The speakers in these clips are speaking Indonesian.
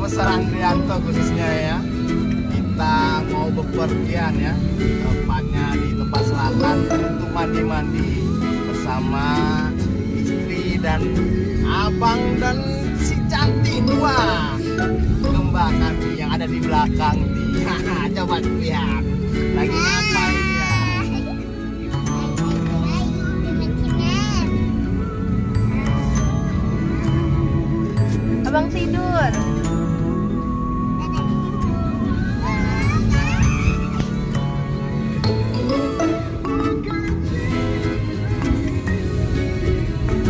besar Andrianto khususnya ya. Kita mau bepergian ya, tepatnya di tempat selatan untuk mandi-mandi bersama istri dan abang dan si cantik tua Gemba kami yang ada di belakang dia. Coba lihat lagi ngapain dia. Abang tidur.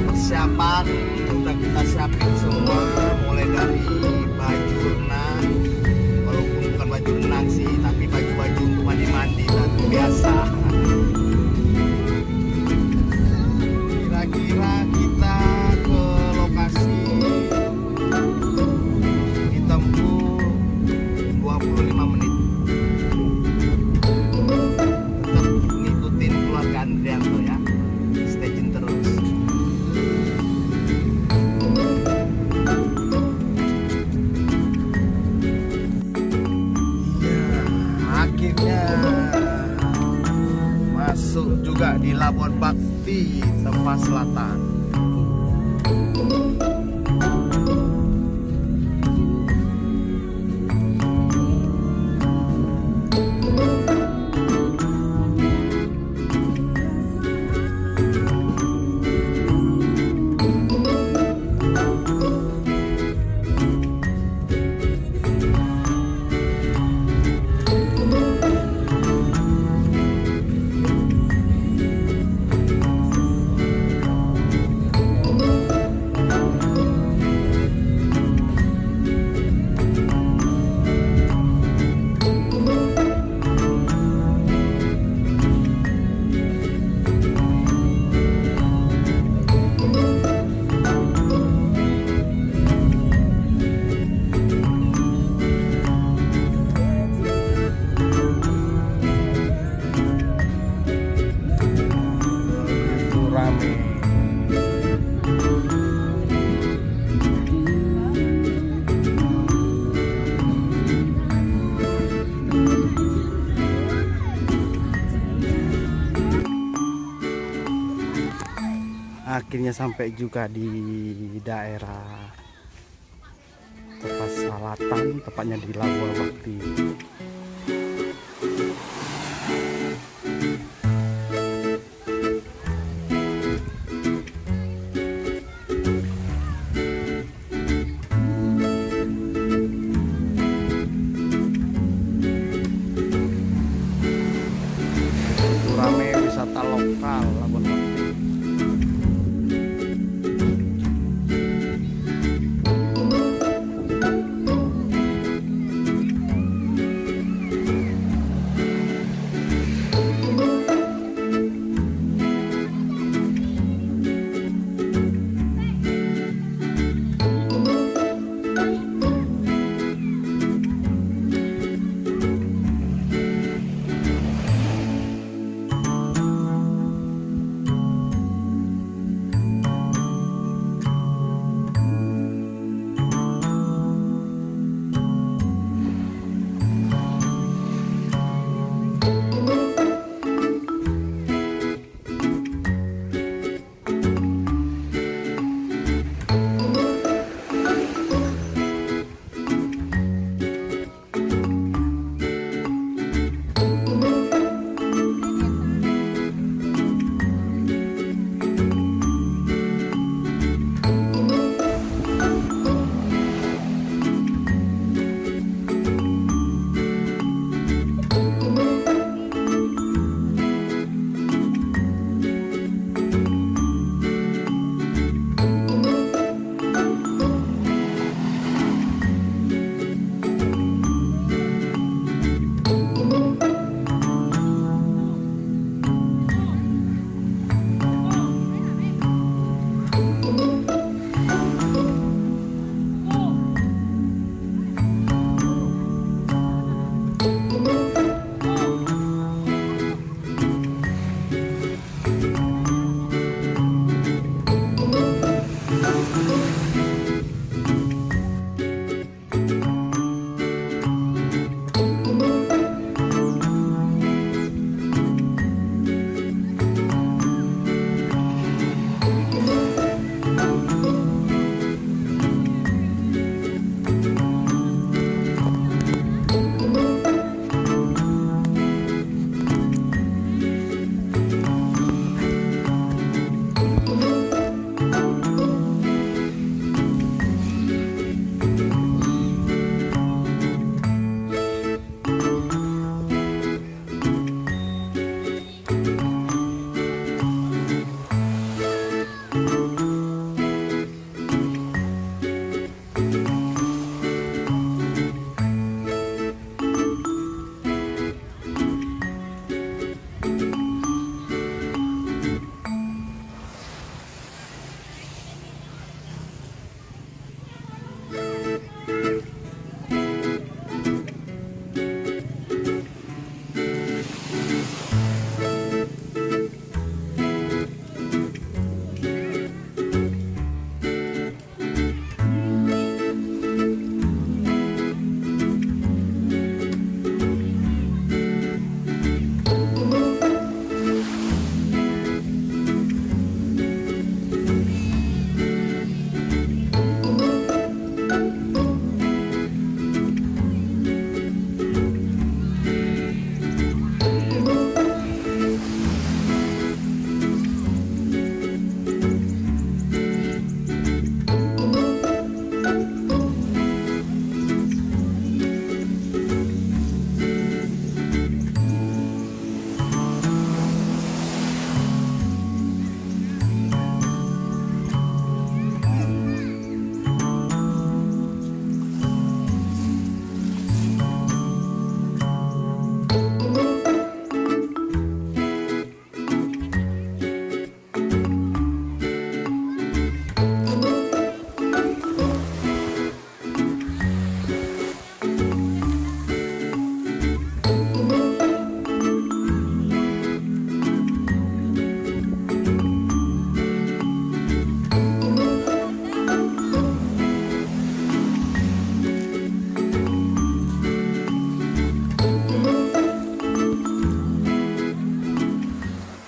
Persiapan udah kita siapin semua, mulai dari baju renang, walaupun bukan baju renang sih, tapi baju-baju untuk mandi-mandi dan biasa. Kira-kira kita ke lokasi ditempuh 25 menit. Tetap ngikutin keluarga Andrianto ya, stay tune terus. Akhirnya masuk juga di Labuan Bakti tempat selatan. Akhirnya sampai juga di daerah tempat selatan, tepatnya di Labuan Bakti.